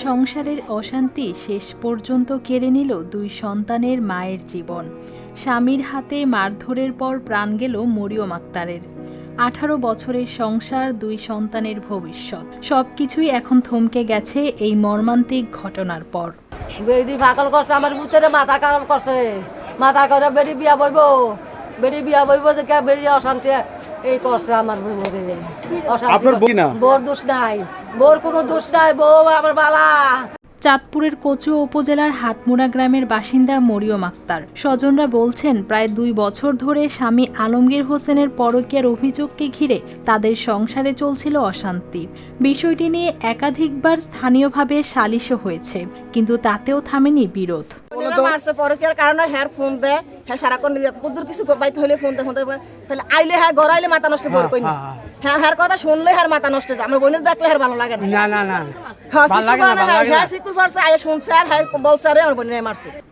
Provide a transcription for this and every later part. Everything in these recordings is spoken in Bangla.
সংসারের অশান্তি শেষ পর্যন্ত কেড়ে নিল দুই সন্তানের মায়ের জীবন। স্বামীর হাতে মারধরের পর প্রাণ গেল মরিয়ম আক্তারের। 18 বছরের সংসার, দুই সন্তানের ভবিষ্যৎ সবকিছুই এখন থমকে গেছে এই মর্মান্তিক ঘটনার পর। বেডি ফাকল করছে, আমার মুতেরে মাথা খারাপ করছে, মাথা করে বেডি বিয়া বইব যে বেডি অশান্তি এই করছে আমার বোর দোষ নাই, বোর কোনো দোষ নাই, বউ আমার বালা। চাঁদপুরের কচুয়া উপজেলার হাটমুড়া গ্রামের বাসিন্দা মরিয়ম আক্তার স্বজনরা বলছেন, প্রায় 2 বছর ধরে স্বামী আলমগীর হোসেনের পরকীয়ার অভিযোগকে ঘিরে তাদের সংসারে চলছিল অশান্তি। বিষয়টি নিয়ে একাধিকবার স্থানীয়ভাবে সালিশও হয়েছে, কিন্তু তাতেও থামেনি বিরোধ। পরকীয়ার কারণে হ্যার ফোন দেয়, হ্যাঁ সারাক্ষণ কুদুর কিছু বাইতে হলে ফোন দেয়, তাহলে আইলে হ্যাঁ গড়াইলে মাথা নষ্ট করে কই না, হ্যাঁ হ্যার কথা শুনলে হ্যার মাথা নষ্ট যায়। আমার বোনের দেখলে হ্যার ভালো লাগে না।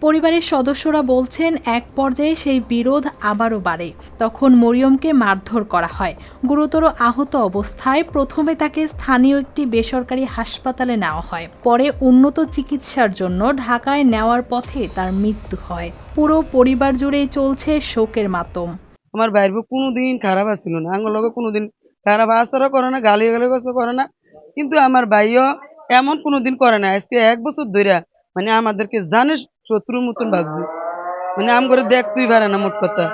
পরিবারের সদস্যরা বলছেন, এক পর্যায়ে সেই বিরোধ আবারও বাড়ে। তখন মরিয়মকে মারধর করা হয়। গুরুতর আহত অবস্থায় প্রথমে তাকে স্থানীয় একটি বেসরকারি হাসপাতালে নেওয়া হয়, পরে উন্নত চিকিৎসার জন্য ঢাকায় নেওয়ার পথে তার মৃত্যু হয়। পুরো পরিবার জুড়েই চলছে শোকের মাতম। আমার বাইর কোনোদিন খারাপ আসছিল না, আমার লগে কোনোদিন খারাপ আচরণ করে না, গালি করে না, কিন্তু আমার ভাইও এমন কোনোদিন করে না। আজকে 1 বছর ধরে মানে আমাদেরকে জানে শত্রুর মতন ভাবছি, মানে আম করে দেখতেই পারে না। মোট কথা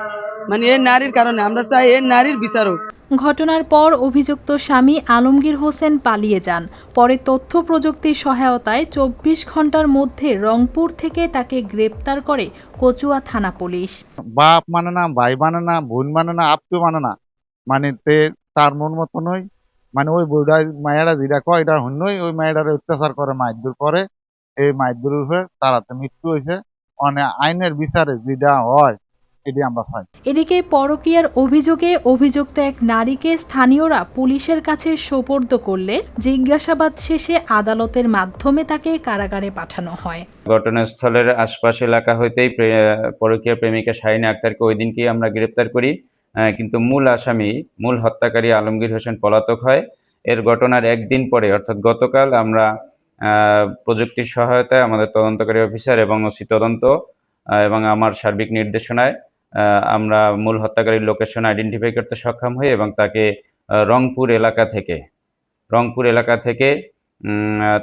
মানে এই নারীর কারণে আমরা চাই এই নারীর বিচারক। ঘটনার পর অভিযুক্ত স্বামী আলমগীর হোসেন পালিয়ে যান। পরে তথ্য প্রযুক্তির সহায়তায় 24 ঘন্টার মধ্যে রংপুর থেকে তাকে গ্রেপ্তার করে কচুয়া থানা পুলিশ। বাপ মানে না, ভাই মানে না, বোন মানে না, আত্মীয় মানে না, মানে তার মন মতো নয়। মানে ওই বউটা মায়েরা যেটা কয় এটা হন্যই, ওই মায়েরারে অত্যাচার করে মারধর করে, এই মারধরের উপরে তারাতে মৃত্যু হয়েছে। মানে আইনের বিচারে যেটা হয় এটি আমরা চাই। এদিকে পরকীয়ার অভিযোগে অভিযুক্ত এক নারীকে স্থানীয়রা পুলিশের কাছে সোপর্দ করলে জিজ্ঞাসাবাদ শেষে আদালতের মাধ্যমে তাকে কারাগারে পাঠানো হয়। ঘটনাস্থলের আশপাশ এলাকা হইতেই পরকীয়া প্রেমিকা শাহিনা আক্তারকে ওই দিনকেই আমরা গ্রেপ্তার করি, কিন্তু মূল আসামি, মূল হত্যাকারী আলমগীর হোসেন পলাতক হয়। এর ঘটনার একদিন পরে অর্থাৎ গতকাল আমরা প্রযুক্তির সহায়তায় আমাদের তদন্তকারী অফিসার এবং ওসি তদন্ত এবং আমার সার্বিক নির্দেশনায় আমরা মূল হত্যাকারীর লোকেশন আইডেন্টিফাই করতে সক্ষম হই এবং তাকে রংপুর এলাকা থেকে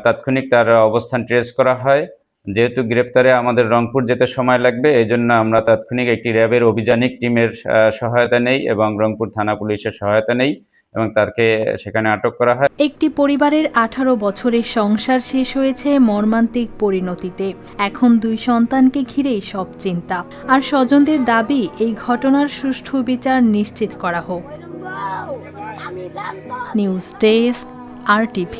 তাৎক্ষণিক তার অবস্থান ট্রেস করা হয়। যেহেতু গ্রেপ্তারে আমাদের রংপুর যেতে সময় লাগবে, এই জন্য আমরা তাৎক্ষণিক একটি র্যাবের অভিযানিক টিমের সহায়তা নেই এবং রংপুর থানা পুলিশের সহায়তা নেই এবং তাকে সেখানে আটক করা হয়। একটি পরিবারের 18 বছরের সংসার শেষ হয়েছে মর্মান্তিক পরিণতিতে। এখন 2 সন্তানকে ঘিরেই সব চিন্তা, আর স্বজনদের দাবি এই ঘটনার সুষ্ঠু বিচার নিশ্চিত করা হোক। News desk, RTV।